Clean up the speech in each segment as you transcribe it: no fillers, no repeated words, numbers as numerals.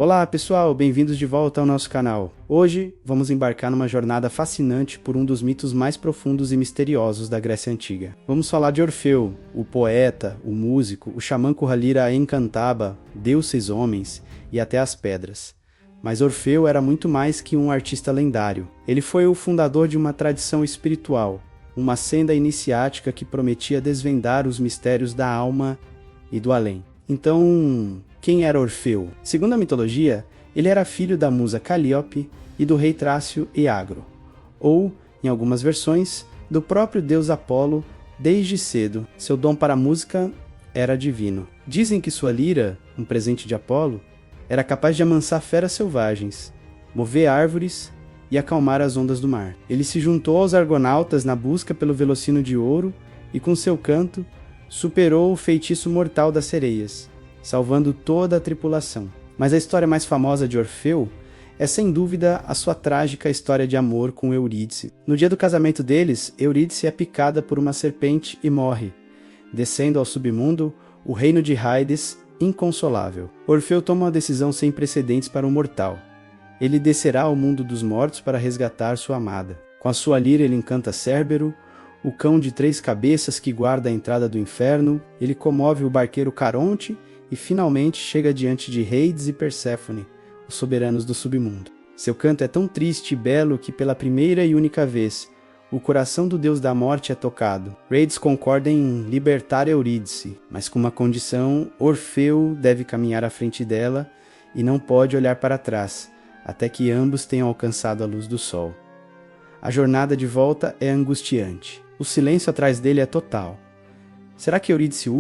Olá pessoal, bem-vindos de volta ao nosso canal. Hoje vamos embarcar numa jornada fascinante por um dos mitos mais profundos e misteriosos da Grécia Antiga. Vamos falar de Orfeu, o poeta, o músico, o xamã que lira encantava, deuses homens e até as pedras. Mas Orfeu era muito mais que um artista lendário. Ele foi o fundador de uma tradição espiritual, uma senda iniciática que prometia desvendar os mistérios da alma e do além. Então, quem era Orfeu? Segundo a mitologia, ele era filho da musa Calíope e do rei Trácio Eagro, ou, em algumas versões, do próprio deus Apolo desde cedo. Seu dom para a música era divino. Dizem que sua lira, um presente de Apolo, era capaz de amansar feras selvagens, mover árvores e acalmar as ondas do mar. Ele se juntou aos argonautas na busca pelo velocino de ouro e, com seu canto, superou o feitiço mortal das sereias, salvando toda a tripulação. Mas a história mais famosa de Orfeu é sem dúvida a sua trágica história de amor com Eurídice. No dia do casamento deles, Eurídice é picada por uma serpente e morre, descendo ao submundo, o reino de Hades, inconsolável. Orfeu toma uma decisão sem precedentes para um mortal. Ele descerá ao mundo dos mortos para resgatar sua amada. Com a sua lira ele encanta Cérbero, o cão de 3 cabeças que guarda a entrada do inferno, ele comove o barqueiro Caronte e finalmente chega diante de Hades e Perséfone, os soberanos do submundo. Seu canto é tão triste e belo que pela primeira e única vez, o coração do deus da morte é tocado. Hades concorda em libertar Eurídice, mas com uma condição: Orfeu deve caminhar à frente dela e não pode olhar para trás, até que ambos tenham alcançado a luz do sol. A jornada de volta é angustiante. O silêncio atrás dele é total. Será que Eurídice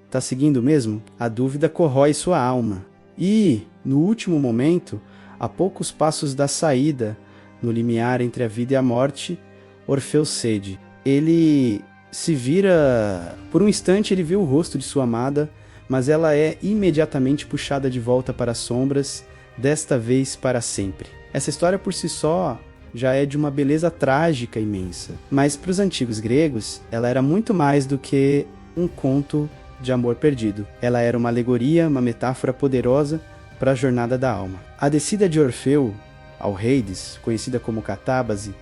está seguindo mesmo? A dúvida corrói sua alma. E, no último momento, a poucos passos da saída, no limiar entre a vida e a morte, Orfeu cede. Ele se vira... Por um instante ele vê o rosto de sua amada, mas ela é imediatamente puxada de volta para as sombras, desta vez para sempre. Essa história por si só já é de uma beleza trágica imensa. Mas para os antigos gregos, ela era muito mais do que um conto de amor perdido. Ela era uma alegoria, uma metáfora poderosa para a jornada da alma. A descida de Orfeu ao Hades, conhecida como catábase,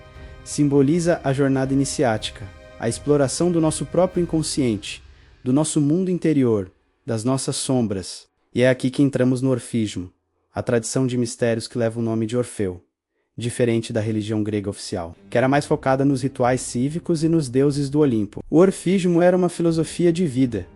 simboliza a jornada iniciática, a exploração do nosso próprio inconsciente, do nosso mundo interior, das nossas sombras. E é aqui que entramos no orfismo, a tradição de mistérios que leva o nome de Orfeu, diferente da religião grega oficial, que era mais focada nos rituais cívicos e nos deuses do Olimpo. O orfismo era uma filosofia de vida,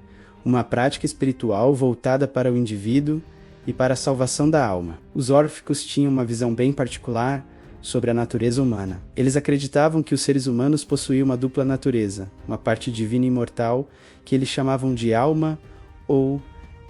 uma prática espiritual voltada para o indivíduo e para a salvação da alma. Os órficos tinham uma visão bem particular sobre a natureza humana. Eles acreditavam que os seres humanos possuíam uma dupla natureza, uma parte divina e imortal, que eles chamavam de alma ou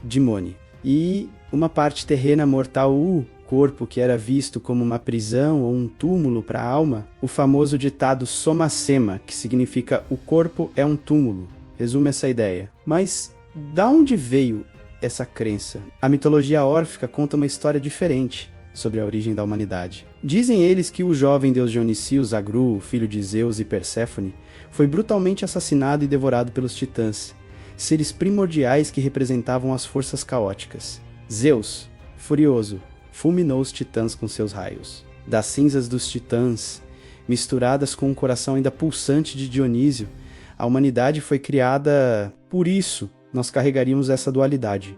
demônio, e uma parte terrena mortal, o corpo, que era visto como uma prisão ou um túmulo para a alma, o famoso ditado soma sema, que significa o corpo é um túmulo. Resume essa ideia. Mas da onde veio essa crença? A mitologia órfica conta uma história diferente sobre a origem da humanidade. Dizem eles que o jovem deus Dionísio Zagru, filho de Zeus e Perséfone, foi brutalmente assassinado e devorado pelos titãs, seres primordiais que representavam as forças caóticas. Zeus, furioso, fulminou os titãs com seus raios. Das cinzas dos titãs, misturadas com o coração ainda pulsante de Dionísio, a humanidade foi criada. Por isso, nós carregaríamos essa dualidade.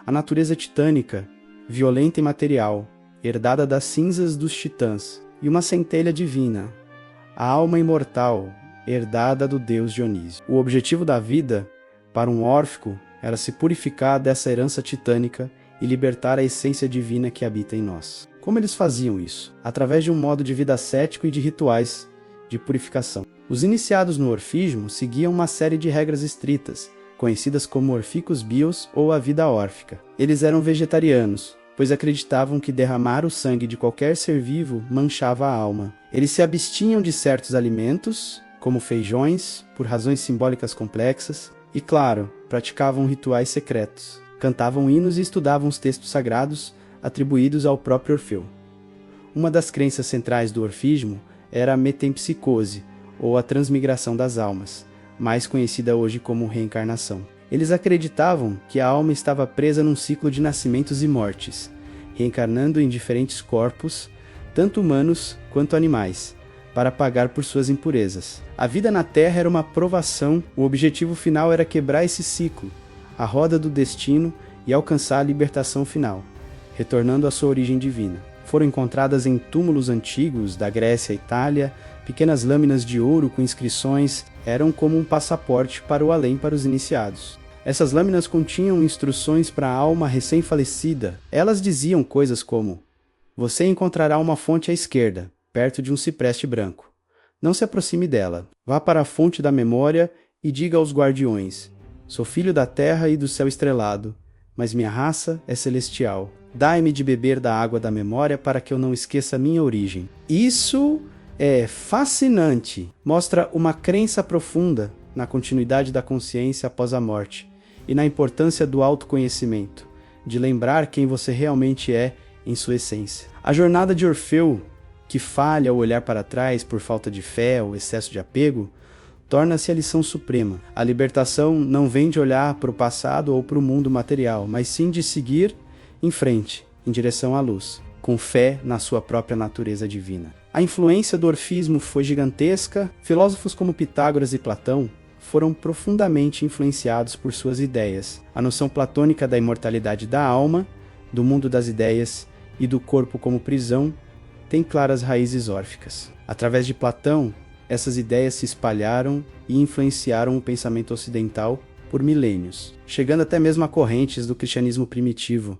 A natureza titânica, violenta e material, herdada das cinzas dos titãs, e uma centelha divina, a alma imortal, herdada do deus Dionísio. O objetivo da vida, para um órfico, era se purificar dessa herança titânica e libertar a essência divina que habita em nós. Como eles faziam isso? Através de um modo de vida ascético e de rituais de purificação. Os iniciados no orfismo seguiam uma série de regras estritas, conhecidas como orficus bios ou a vida órfica. Eles eram vegetarianos, pois acreditavam que derramar o sangue de qualquer ser vivo manchava a alma. Eles se abstinham de certos alimentos, como feijões, por razões simbólicas complexas, e, claro, praticavam rituais secretos. Cantavam hinos e estudavam os textos sagrados atribuídos ao próprio Orfeu. Uma das crenças centrais do orfismo era a metempsicose, ou a transmigração das almas, mais conhecida hoje como reencarnação. Eles acreditavam que a alma estava presa num ciclo de nascimentos e mortes, reencarnando em diferentes corpos, tanto humanos quanto animais, para pagar por suas impurezas. A vida na Terra era uma provação, o objetivo final era quebrar esse ciclo, a roda do destino e alcançar a libertação final, retornando à sua origem divina. Foram encontradas em túmulos antigos da Grécia e Itália, pequenas lâminas de ouro com inscrições eram como um passaporte para o além para os iniciados. Essas lâminas continham instruções para a alma recém-falecida. Elas diziam coisas como: você encontrará uma fonte à esquerda, perto de um cipreste branco. Não se aproxime dela. Vá para a fonte da memória e diga aos guardiões: sou filho da terra e do céu estrelado, mas minha raça é celestial. Dai-me de beber da água da memória para que eu não esqueça minha origem. Isso é fascinante. Mostra uma crença profunda na continuidade da consciência após a morte e na importância do autoconhecimento, de lembrar quem você realmente é em sua essência. A jornada de Orfeu, que falha ao olhar para trás por falta de fé ou excesso de apego, torna-se a lição suprema. A libertação não vem de olhar para o passado ou para o mundo material, mas sim de seguir em frente, em direção à luz, com fé na sua própria natureza divina. A influência do orfismo foi gigantesca. Filósofos como Pitágoras e Platão foram profundamente influenciados por suas ideias. A noção platônica da imortalidade da alma, do mundo das ideias e do corpo como prisão tem claras raízes órficas. Através de Platão, essas ideias se espalharam e influenciaram o pensamento ocidental por milênios, chegando até mesmo a correntes do cristianismo primitivo.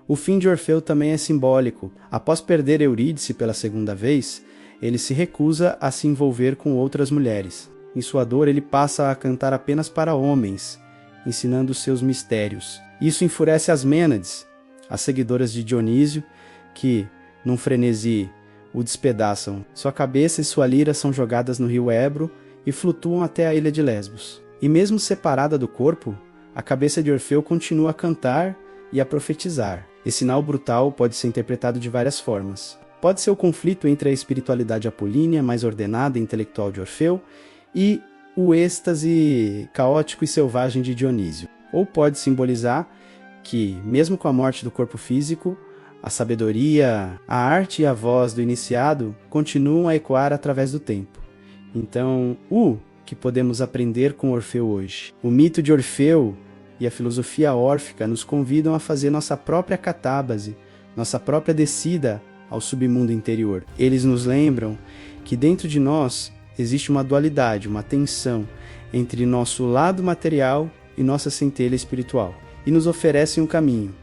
O fim de Orfeu também é simbólico. Após perder Eurídice pela segunda vez, ele se recusa a se envolver com outras mulheres. Em sua dor, ele passa a cantar apenas para homens, ensinando seus mistérios. Isso enfurece as Mênades, as seguidoras de Dionísio, que, num frenesi, o despedaçam. Sua cabeça e sua lira são jogadas no rio Ebro e flutuam até a ilha de Lesbos. E mesmo separada do corpo, a cabeça de Orfeu continua a cantar e a profetizar. Esse sinal brutal pode ser interpretado de várias formas. Pode ser o conflito entre a espiritualidade apolínea, mais ordenada e intelectual de Orfeu, e o êxtase caótico e selvagem de Dionísio. Ou pode simbolizar que, mesmo com a morte do corpo físico, a sabedoria, a arte e a voz do iniciado continuam a ecoar através do tempo. Então, o que podemos aprender com Orfeu hoje? O mito de Orfeu e a filosofia órfica nos convidam a fazer nossa própria catábase, nossa própria descida ao submundo interior. Eles nos lembram que dentro de nós existe uma dualidade, uma tensão entre nosso lado material e nossa centelha espiritual. E nos oferecem um caminho,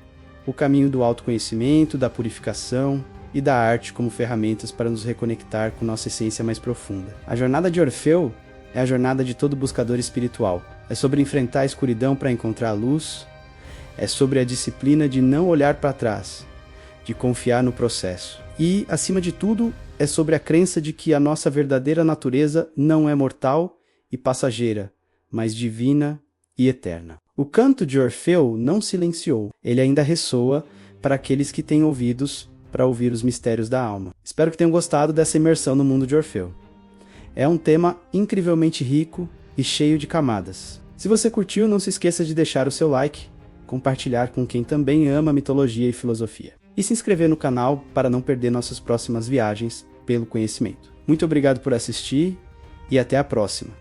o caminho do autoconhecimento, da purificação e da arte como ferramentas para nos reconectar com nossa essência mais profunda. A jornada de Orfeu é a jornada de todo buscador espiritual. É sobre enfrentar a escuridão para encontrar a luz. É sobre a disciplina de não olhar para trás, de confiar no processo. E, acima de tudo, é sobre a crença de que a nossa verdadeira natureza não é mortal e passageira, mas divina e eterna. O canto de Orfeu não silenciou. Ele ainda ressoa para aqueles que têm ouvidos para ouvir os mistérios da alma. Espero que tenham gostado dessa imersão no mundo de Orfeu. É um tema incrivelmente rico e cheio de camadas. Se você curtiu, não se esqueça de deixar o seu like, compartilhar com quem também ama mitologia e filosofia, e se inscrever no canal para não perder nossas próximas viagens pelo conhecimento. Muito obrigado por assistir e até a próxima!